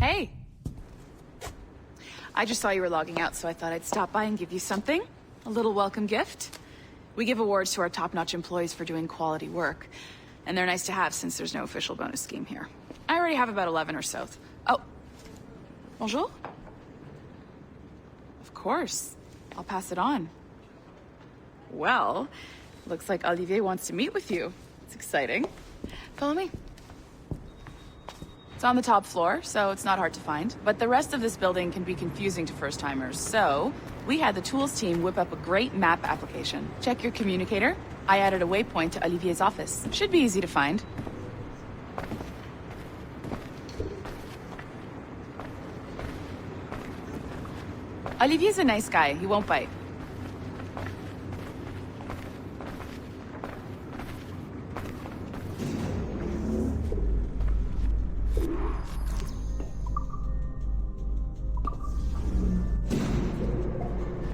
Hey. I just saw you were logging out, so I thought I'd stop by and give you something. A little welcome gift. We give awards to our top-notch employees for doing quality work. And they're nice to have since there's no official bonus scheme here. I already have about 11 or so. Oh. Bonjour? Of course. I'll pass it on. Well, looks like Olivier wants to meet with you. It's exciting. Follow me. It's on the top floor, so it's not hard to find. But the rest of this building can be confusing to first-timers, so we had the tools team whip up a great map application. Check your communicator. I added a waypoint to Olivier's office. Should be easy to find. Olivier's a nice guy. He won't bite.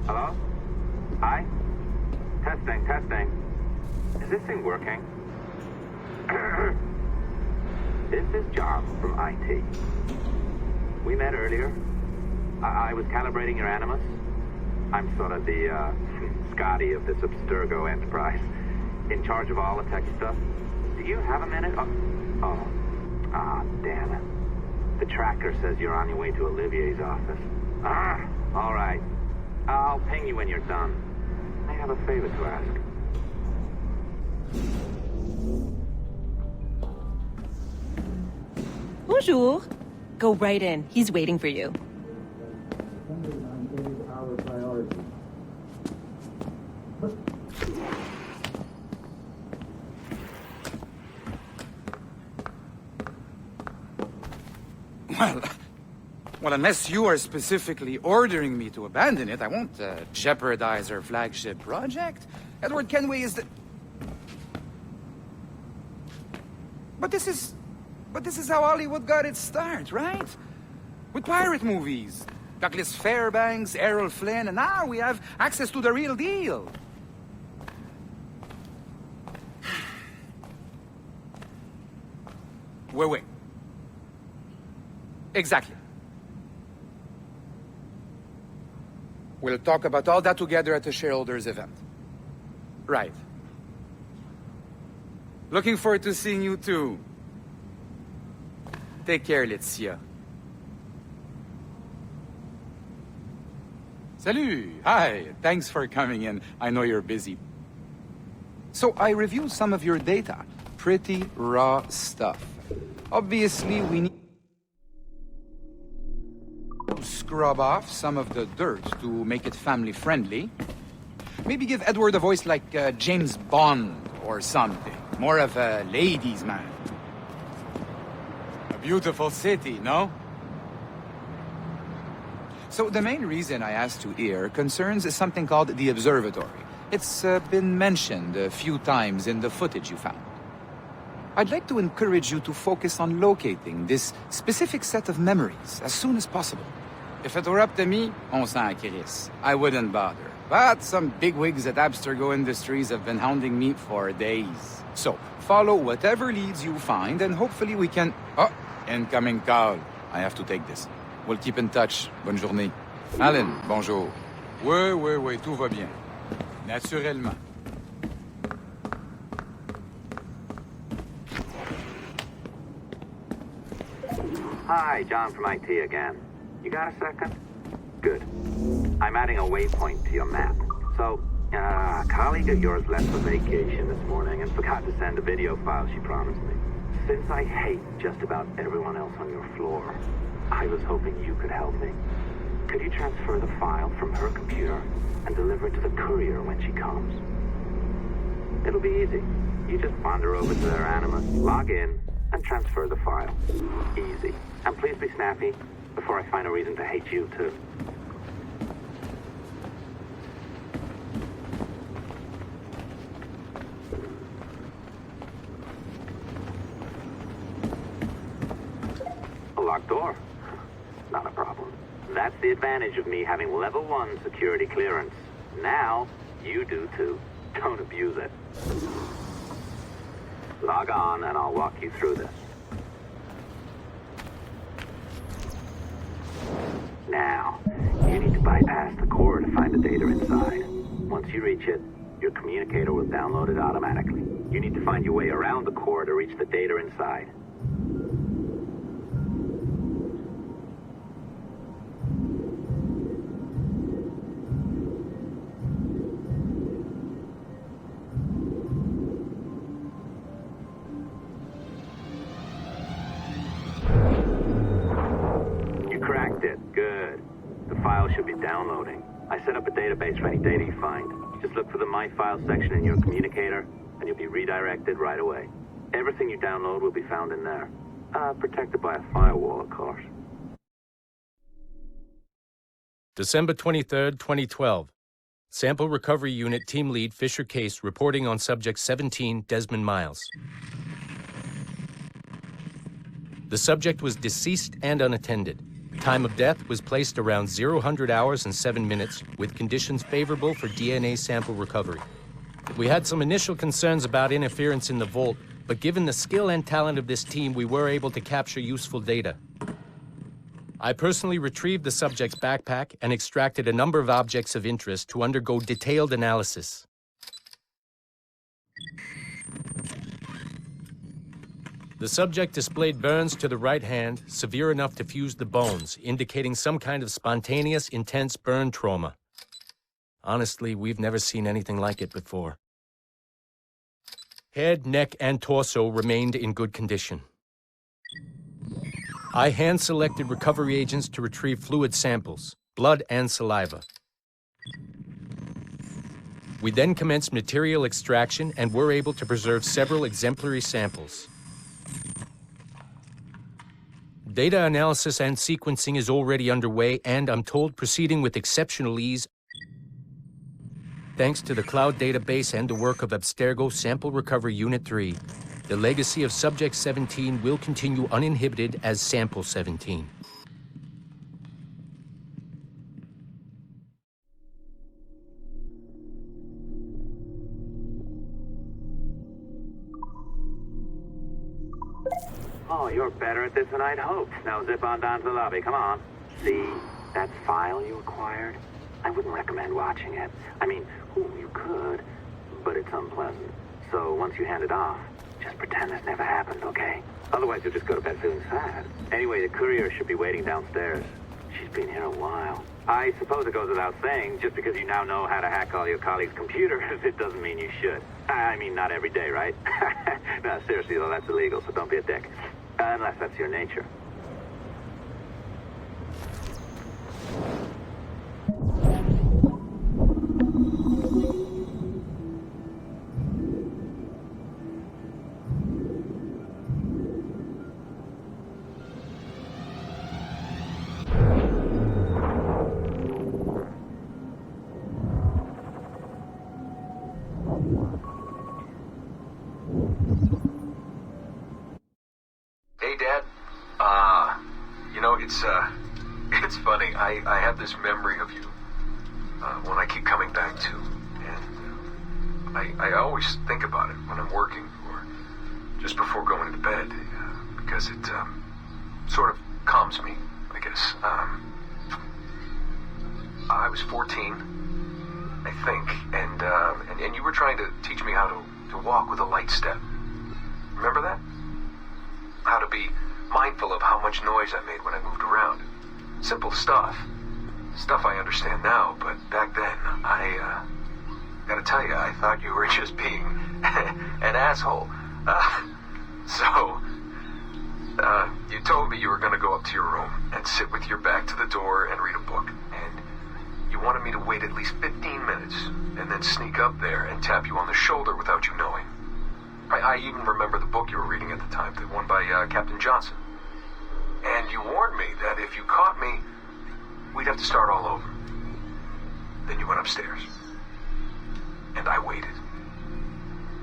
Hello? Hi? Testing. Is this thing working? This is John from IT. We met earlier. I was calibrating your Animus. I'm sort of the, Scotty of this Abstergo enterprise. In charge of all the tech stuff. Do you have a minute? Damn it. The tracker says you're on your way to Olivier's office. All right. I'll ping you when you're done. I have a favor to ask. Bonjour. Go right in. He's waiting for you. Well, unless you are specifically ordering me to abandon it, I won't jeopardize our flagship project. Edward Kenway is the... But this is how Hollywood got its start, right? With pirate movies. Douglas Fairbanks, Errol Flynn, and now we have access to the real deal. Wait. Exactly. We'll talk about all that together at the shareholders event. Right. Looking forward to seeing you too. Take care, Laetitia. Salut! Hi! Thanks for coming in. I know you're busy. So I reviewed some of your data. Pretty raw stuff. Obviously, we need to scrub off some of the dirt to make it family-friendly. Maybe give Edward a voice like James Bond or something. More of a ladies' man. A beautiful city, no? So the main reason I asked you here concerns something called the observatory. It's been mentioned a few times in the footage you found. I'd like to encourage you to focus on locating this specific set of memories as soon as possible. If it were up to me, on s'en crisse. I wouldn't bother. But some bigwigs at Abstergo Industries have been hounding me for days. So, follow whatever leads you find and hopefully we can... Oh, incoming call. I have to take this. We'll keep in touch. Bonne journée. Alan, bonjour. Oui, tout va bien. Naturellement. Hi, John from IT again. You got a second? Good. I'm adding a waypoint to your map. So, a colleague of yours left for vacation this morning and forgot to send a video file she promised me. Since I hate just about everyone else on your floor, I was hoping you could help me. Could you transfer the file from her computer and deliver it to the courier when she comes? It'll be easy. You just wander over to their Animus, log in, and transfer the file. Easy. And please be snappy before I find a reason to hate you, too. A locked door? Not a problem. That's the advantage of me having level 1 security clearance. Now, you do too. Don't abuse it. Log on and I'll walk you through this. bypass the core to find the data inside. Once you reach it, your communicator will download it automatically. You need to find your way around the core to reach the data inside. You cracked it. Good. The file should be downloading. I set up a database for any data you find. Just look for the My Files section in your communicator, and you'll be redirected right away. Everything you download will be found in there. Protected by a firewall, of course. December 23rd, 2012. Sample Recovery Unit Team Lead Fisher Case reporting on Subject 17, Desmond Miles. The subject was deceased and unattended. Time of death was placed around 00 hours and 7 minutes, with conditions favorable for DNA sample recovery. We had some initial concerns about interference in the vault, but given the skill and talent of this team, we were able to capture useful data. I personally retrieved the subject's backpack and extracted a number of objects of interest to undergo detailed analysis. The subject displayed burns to the right hand, severe enough to fuse the bones, indicating some kind of spontaneous, intense burn trauma. Honestly, we've never seen anything like it before. Head, neck, and torso remained in good condition. I hand-selected recovery agents to retrieve fluid samples, blood and saliva. We then commenced material extraction and were able to preserve several exemplary samples. Data analysis and sequencing is already underway, and I'm told proceeding with exceptional ease. Thanks to the cloud database and the work of Abstergo Sample Recovery Unit 3, the legacy of Subject 17 will continue uninhibited as Sample 17. Oh, you're better at this than I'd hoped. Now zip on down to the lobby. Come on. See that file you acquired? I wouldn't recommend watching it. I mean, you could, but it's unpleasant. So once you hand it off, just pretend this never happened, okay? Otherwise, you'll just go to bed feeling sad. Anyway, the courier should be waiting downstairs. She's been here a while. I suppose it goes without saying, just because you now know how to hack all your colleagues' computers, it doesn't mean you should. I mean, not every day, right? No, seriously, though, that's illegal, so don't be a dick. Unless that's your nature. Hey, Dad. It's funny. I have this memory of you, one I keep coming back to, and I always think about it when I'm working or just before going to bed, because it sort of calms me, I guess. I was 14, I think, and you were trying to teach me how to walk with a light step. Remember that? How to be mindful of how much noise I made when I moved around. Simple stuff. Stuff I understand now, but back then, I gotta tell you, I thought you were just being an asshole. You told me you were gonna go up to your room and sit with your back to the door and read a book. And you wanted me to wait at least 15 minutes and then sneak up there and tap you on the shoulder without you knowing. I even remember the book you were reading at the time, the one by Captain Johnson. And you warned me that if you caught me, we'd have to start all over. Then you went upstairs. And I waited.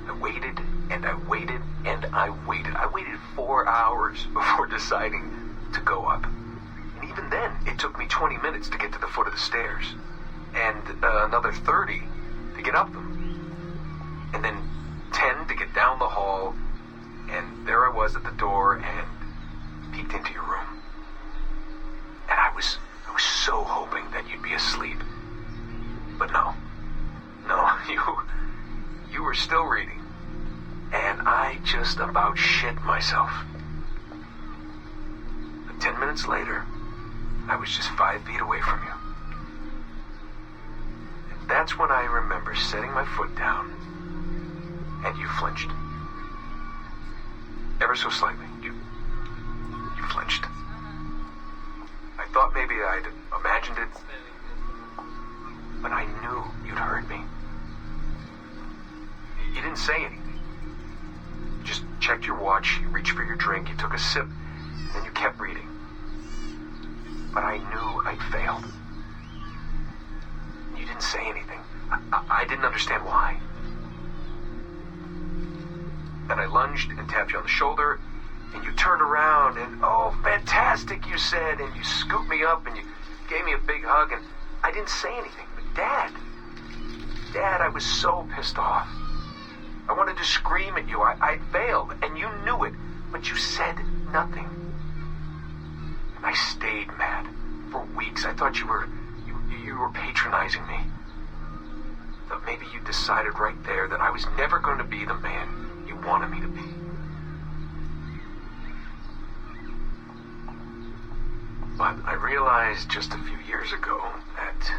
I waited, and I waited, and I waited. I waited 4 hours before deciding to go up. And even then, it took me 20 minutes to get to the foot of the stairs. And another 30 to get up them. And then 10 to get down the hall, and there I was at the door and peeked into your room. And I was so hoping that you'd be asleep. myself. But 10 minutes later, I was just 5 feet away from you. And that's when I remember setting my foot down, and you flinched. Ever so slightly. You flinched. I thought maybe I'd imagined it, but I knew you'd heard me. You didn't say anything. You just checked your watch, you reached for your drink, you took a sip, and then you kept reading. But I knew I'd failed. You didn't say anything. I didn't understand why. Then I lunged and tapped you on the shoulder, and you turned around, and oh, fantastic, you said, and you scooped me up, and you gave me a big hug, and I didn't say anything. But Dad, I was so pissed off. I wanted to scream at you. I failed, and you knew it, but you said nothing. And I stayed mad for weeks. I thought you were patronizing me. I thought maybe you decided right there that I was never going to be the man you wanted me to be. But I realized just a few years ago that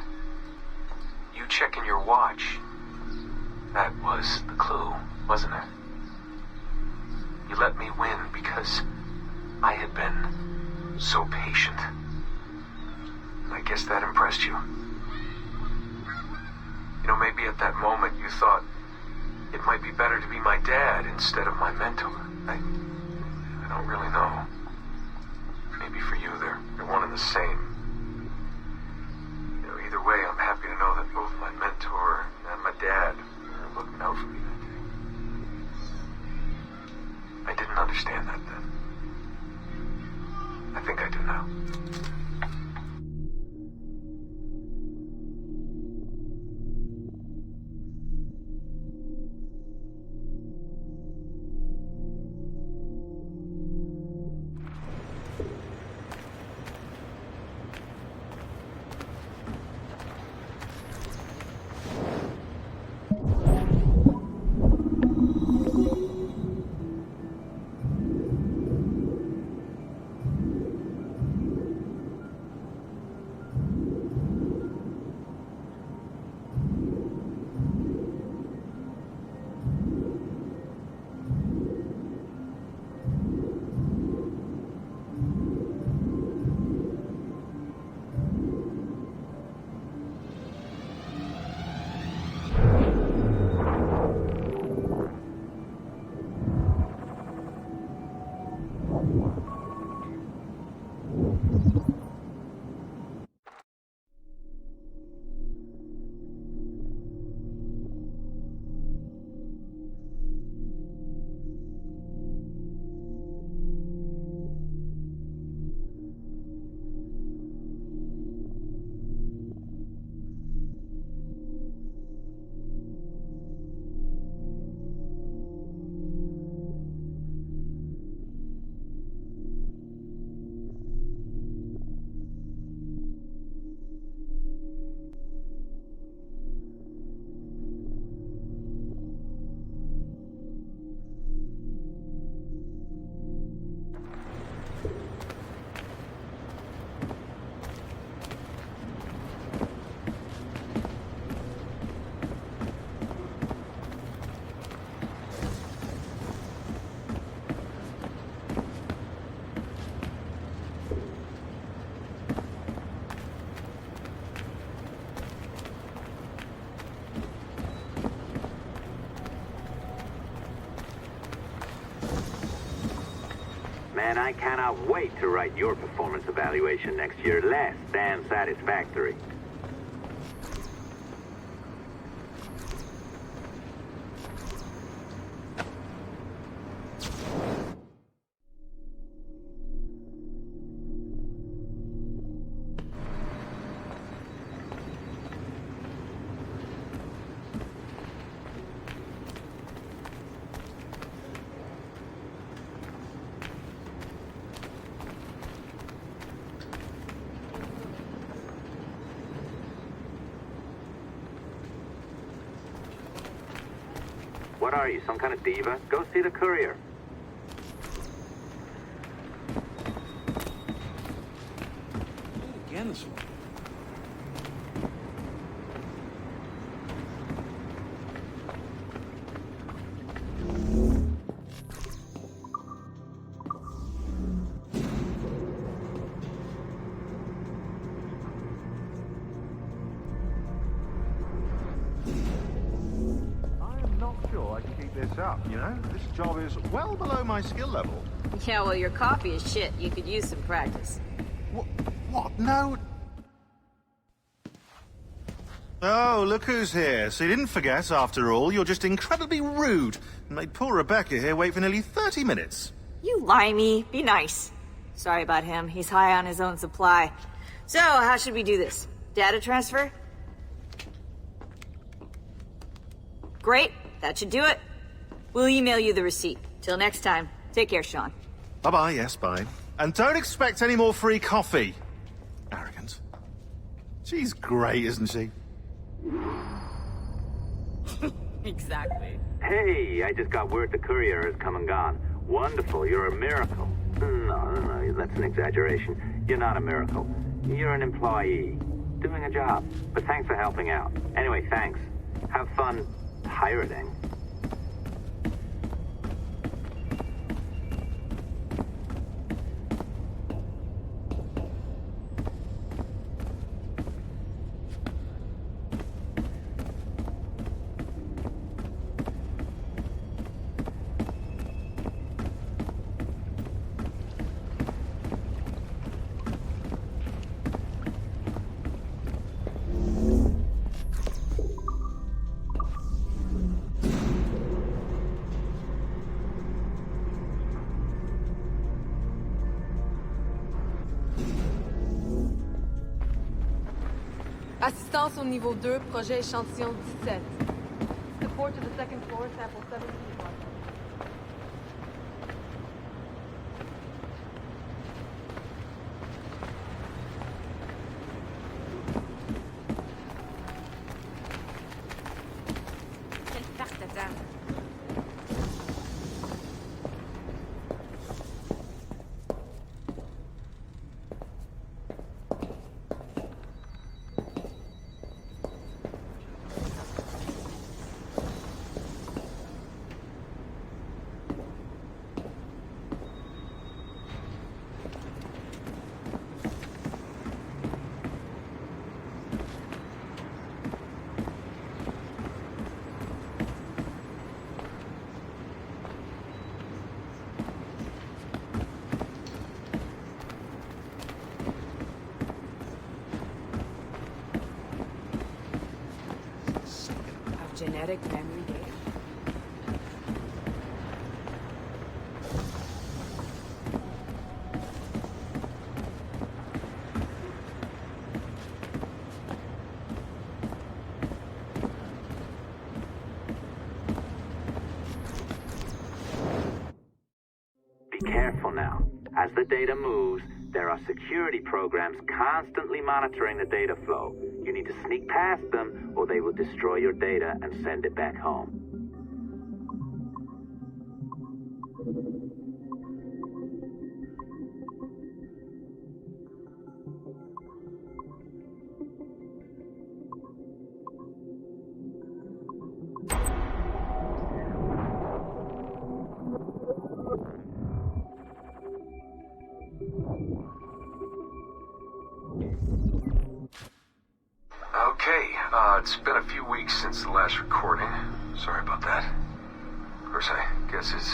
you checking your watch, that was the clue, wasn't it? You let me win because I had been so patient. And I guess that impressed you. You know, maybe at that moment you thought it might be better to be my dad instead of my mentor. I don't really know. Maybe for you they're one and the same. You know, either way, I'm happy to know that both my mentor and my dad are looking out for me that day. I didn't understand that then. I think I do now. Man, I cannot wait to write your performance evaluation next year. Less than satisfactory. What are you, some kind of diva? Go see the courier. again this morning. I'm not sure I can keep this up, you know? This job is well below my skill level. Yeah, well, your copy is shit. You could use some practice. What? No. Oh, look who's here. So you didn't forget, after all. You're just incredibly rude and made poor Rebecca here wait for nearly 30 minutes. You limey. Be nice. Sorry about him. He's high on his own supply. So, how should we do this? Data transfer? Great. That should do it. We'll email you the receipt. Till next time. Take care, Sean. Bye-bye, yes, bye. And don't expect any more free coffee. Arrogant. She's great, isn't she? Exactly. Hey, I just got word the courier has come and gone. Wonderful, you're a miracle. No, that's an exaggeration. You're not a miracle. You're an employee, doing a job. But thanks for helping out. Anyway, thanks. Have fun pirating. Assistance au niveau 2, projet échantillon 17. Support to the second floor, sample 17. Genetic memory data. Be careful now. As the data moves, there are security programs constantly monitoring the data flow. You need to sneak past them, or they will destroy your data and send it back home. Okay, it's been a few weeks since the last recording. Sorry about that. Of course, I guess it's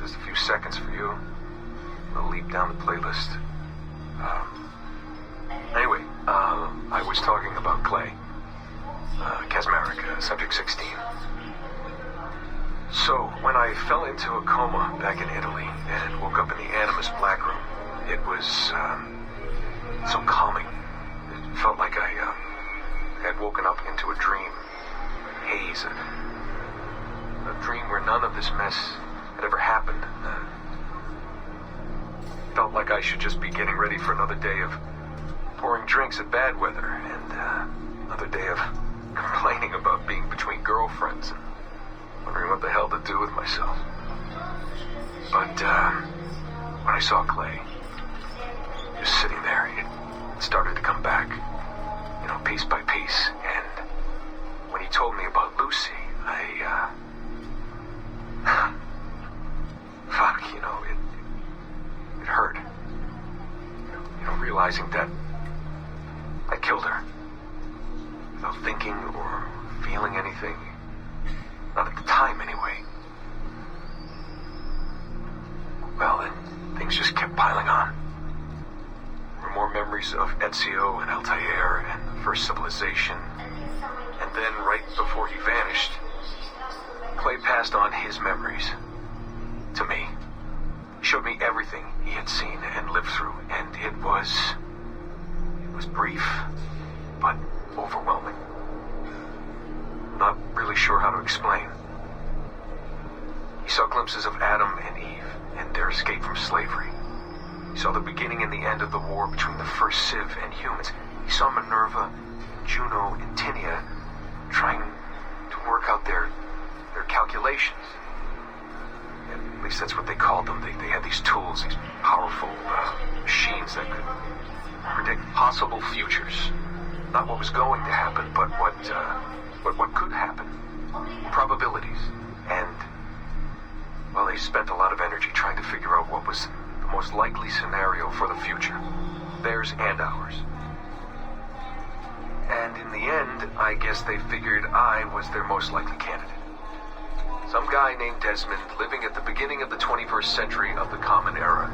just a few seconds for you. I'll leap down the playlist. Anyway, I was talking about Clay. Casmeric, subject 16. So, when I fell into a coma back in Italy and woke up in the Animus Black Room, it was, so calming. It felt like I had woken up into a dream. Haze. A dream where none of this mess had ever happened. Felt like I should just be getting ready for another day of pouring drinks at bad weather and another day of complaining about being between girlfriends and wondering what the hell to do with myself. But when I saw Clay just sitting there, it started to come back. realizing that I killed her. Without thinking or feeling anything. Not at the time, anyway. Well, then, things just kept piling on. There were more memories of Ezio and Altair and the first civilization. And then, right before he vanished, Clay passed on his memories to me. He showed me everything he had seen and lived through, and it was brief, but overwhelming. Not really sure how to explain. He saw glimpses of Adam and Eve and their escape from slavery. He saw the beginning and the end of the war between the first Civ and humans. He saw Minerva, Juno, and Tinia trying to work out their calculations. At least that's what they called them. They had these tools, these powerful machines that could predict possible futures. Not what was going to happen, but what could happen. Probabilities. And, well, they spent a lot of energy trying to figure out what was the most likely scenario for the future. Theirs and ours. And in the end, I guess they figured I was their most likely candidate. Some guy named Desmond living at the beginning of the 21st century of the Common Era.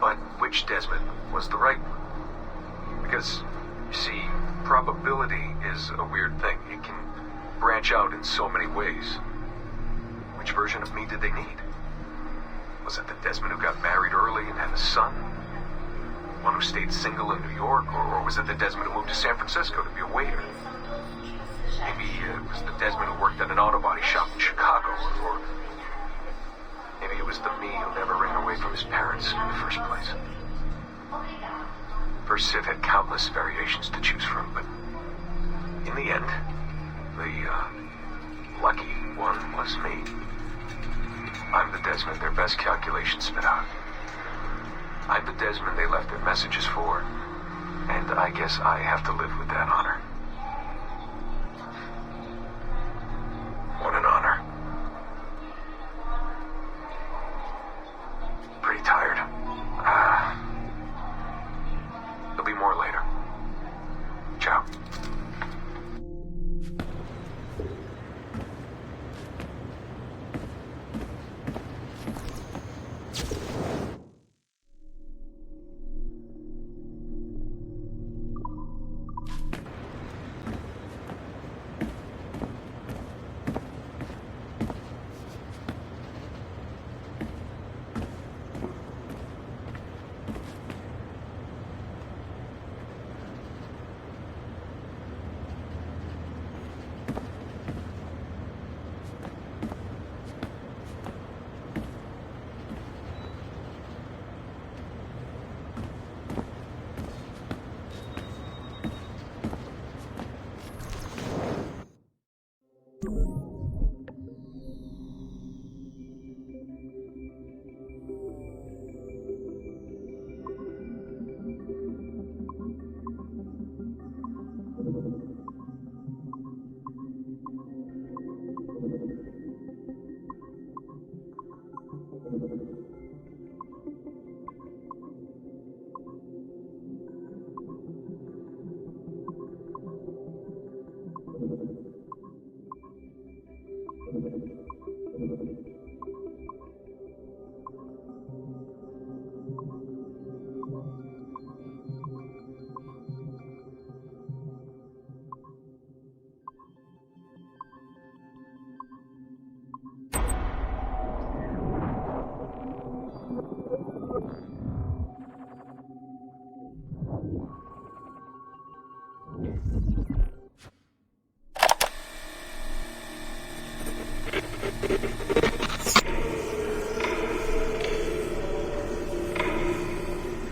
But which Desmond was the right one? Because, you see, probability is a weird thing. It can branch out in so many ways. Which version of me did they need? Was it the Desmond who got married early and had a son? One who stayed single in New York? Or was it the Desmond who moved to San Francisco to be a waiter? Maybe it was the Desmond who worked at an auto body shop in Chicago, or maybe it was the me who never ran away from his parents in the first place. First Civ had countless variations to choose from, but in the end, the lucky one was me. I'm the Desmond their best calculations spit out. I'm the Desmond they left their messages for, and I guess I have to live with that honor. What an honor. Pretty tired. There'll be more later. Ciao.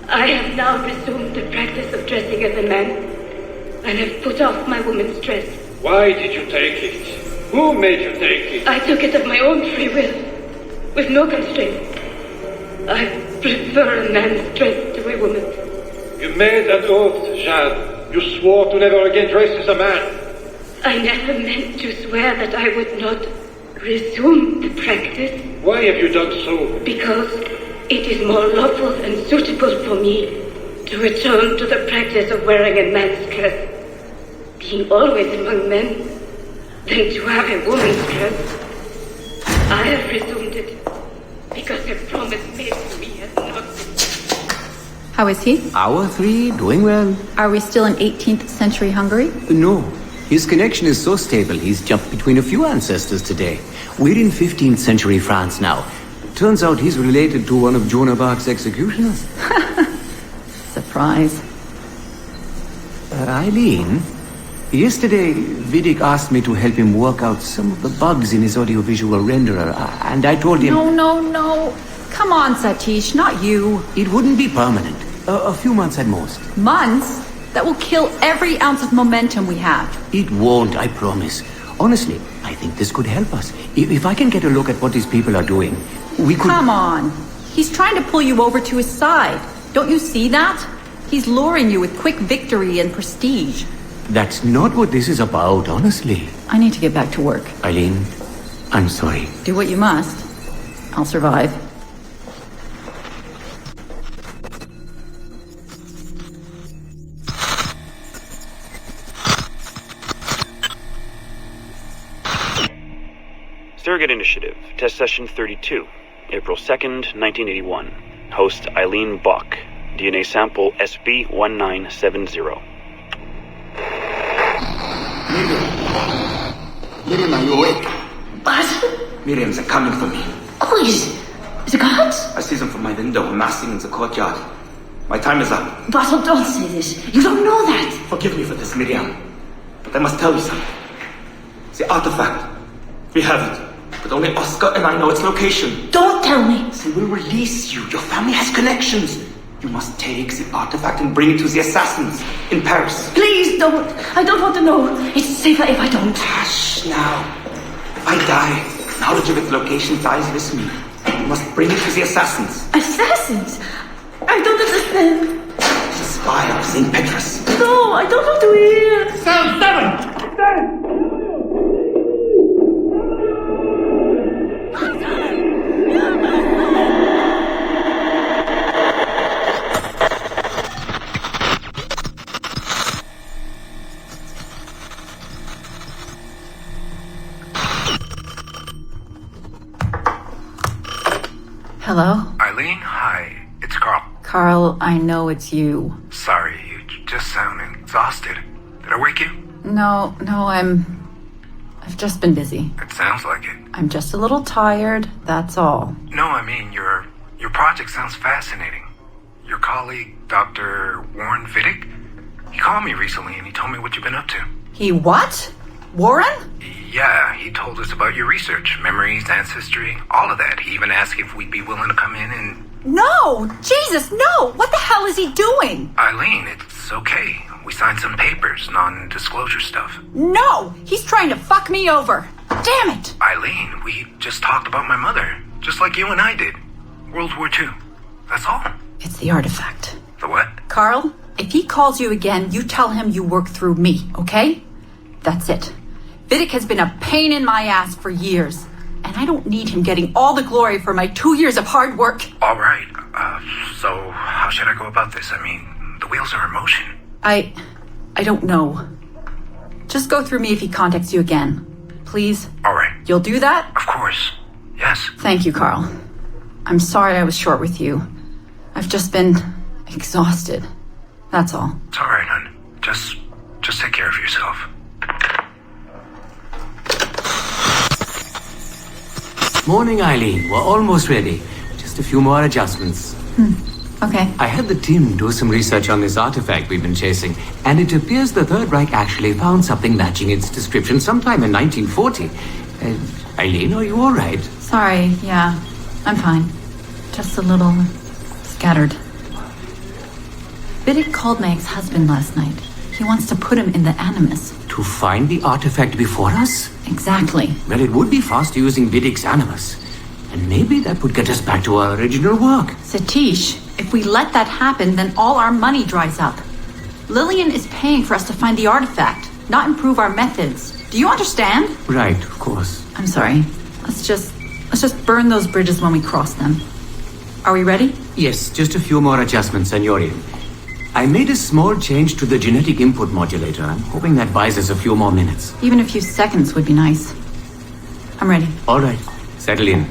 I have now resumed the practice of dressing as a man, and have put off my woman's dress. Why did you take it? Who made you take it? I took it of my own free will, with no constraint. I prefer a man's dress to a woman's. You made an oath, Jeanne. You swore to never again dress as a man. I never meant to swear that I would not resume the practice. Why have you done so? Because it is more lawful and suitable for me. to return to the practice of wearing a man's dress, being always among men, than to have a woman's dress. I have resumed it because the promise made to me has not been. How is he? Our three, doing well. Are we still in 18th century Hungary? No. His connection is so stable, he's jumped between a few ancestors today. We're in 15th century France now. Turns out he's related to one of Joan of Arc's executioners. Surprise. Eileen, yesterday Vidic asked me to help him work out some of the bugs in his audiovisual renderer, and I told him... No. Come on, Satish, not you. It wouldn't be permanent. A few months at most. Months? That will kill every ounce of momentum we have. It won't, I promise. Honestly, I think this could help us. If I can get a look at what these people are doing, we could... Come on. He's trying to pull you over to his side. Don't you see that? He's luring you with quick victory and prestige. That's not what this is about, honestly. I need to get back to work. Eileen, I'm sorry. Do what you must. I'll survive. Surrogate Initiative, Test Session 32, April 2nd, 1981. Host Eileen Bach, DNA sample SB1970. Miriam, are you awake? What? Miriam, they're coming for me. Who is the guards? I see them from my window, massing in the courtyard. My time is up. Basil, don't say this. You don't know that. Forgive me for this, Miriam. But I must tell you something. The artifact. We have it. But only Oscar and I know its location. Don't tell me. They will release you. Your family has connections. You must take the artifact and bring it to the assassins in Paris. Please don't. I don't want to know. It's safer if I don't. Hush now. If I die, knowledge of its location dies with me. You must bring it to the assassins. Assassins? I don't understand. The spire of St. Petrus. No, I don't want to hear. Cell 7! Hello? Eileen, hi. It's Carl. Carl, I know it's you. Sorry, you just sound exhausted. Did I wake you? No, I've just been busy. It sounds like it. I'm just a little tired, that's all. No, I mean, your project sounds fascinating. Your colleague, Dr. Warren Vidic, he called me recently and he told me what you've been up to. He what? Warren? Yeah, he told us about your research, memories, ancestry, all of that. He even asked if we'd be willing to come in and... No! Jesus, no! What the hell is he doing? Eileen, it's okay. We signed some papers, non-disclosure stuff. No! He's trying to fuck me over! Damn it! Eileen, we just talked about my mother, just like you and I did. World War II. That's all. It's the artifact. The what? Carl, if he calls you again, you tell him you work through me, okay? That's it. Vidic has been a pain in my ass for years, and I don't need him getting all the glory for my 2 years of hard work. All right. So how should I go about this? I mean, the wheels are in motion. I don't know. Just go through me if he contacts you again. Please? All right. You'll do that? Of course. Yes. Thank you, Carl. I'm sorry I was short with you. I've just been exhausted. That's all. It's all right, hon. Just take care of yourself. Morning, Eileen. We're almost ready. Just a few more adjustments. Okay. I had the team do some research on this artifact we've been chasing, and it appears the Third Reich actually found something matching its description sometime in 1940. Eileen, are you all right? Sorry, yeah. I'm fine. Just a little scattered. Vidic called my ex-husband last night. He wants to put him in the Animus. To find the artifact before us? Exactly. Well, it would be fast using Vidic's Animus. And maybe that would get us back to our original work. Satish, if we let that happen, then all our money dries up. Lillian is paying for us to find the artifact, not improve our methods. Do you understand? Right, of course. I'm sorry. Let's just burn those bridges when we cross them. Are we ready? Yes, just a few more adjustments and you're in. I made a small change to the genetic input modulator. I'm hoping that buys us a few more minutes. Even a few seconds would be nice. I'm ready. All right. Settle in.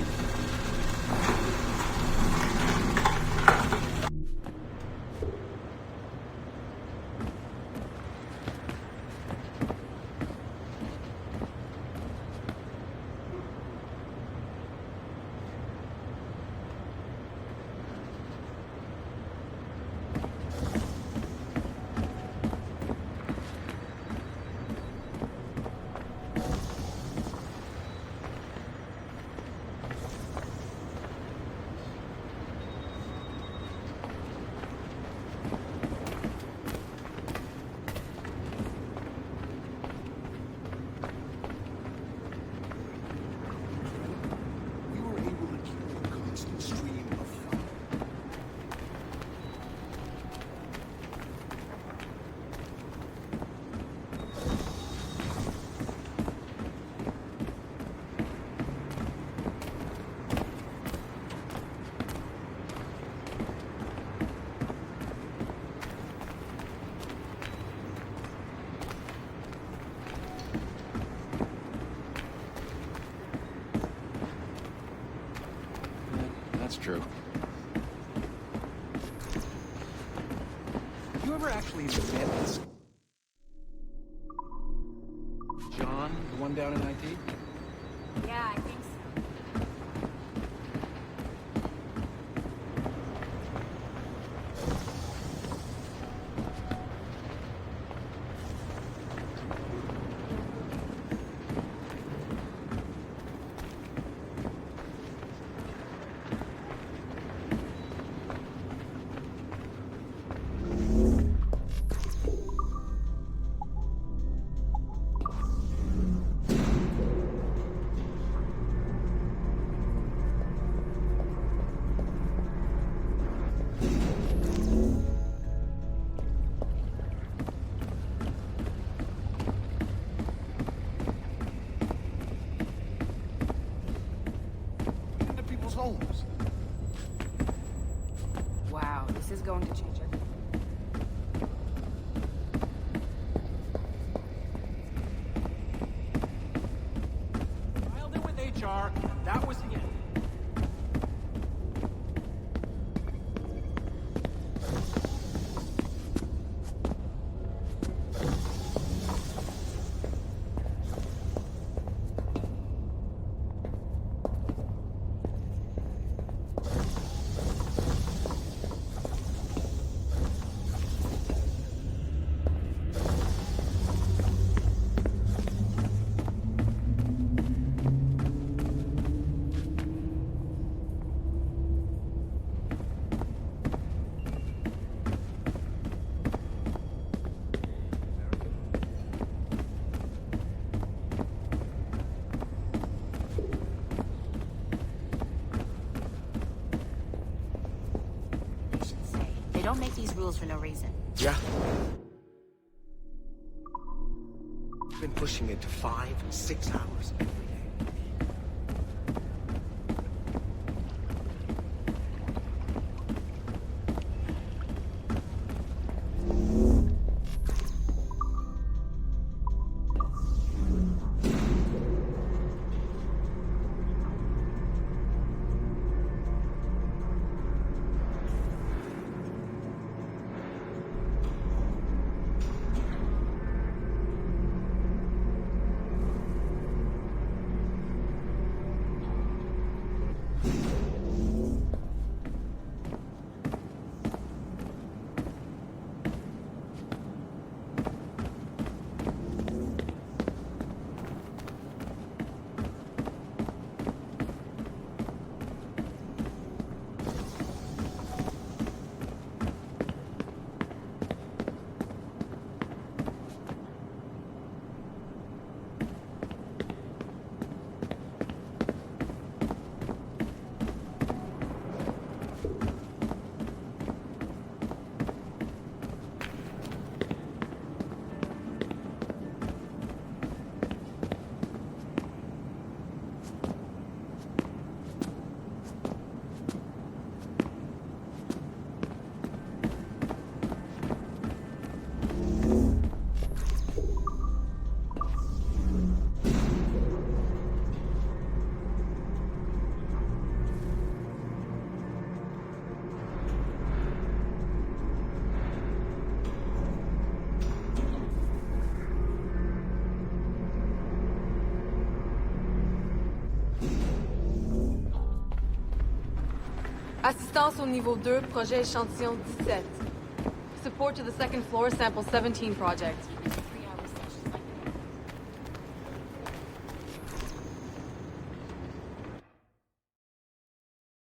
That's true. You ever actually met this John, the one down in IT? Yeah, I think so. Into people's homes. Wow, this is going to change everything. Filed it with HR. That was the end. They don't make these rules for no reason. Yeah. Been pushing it to 5, 6 hours every day. Assistance au niveau 2, projet échantillon 17. Support to the second floor, sample 17 project.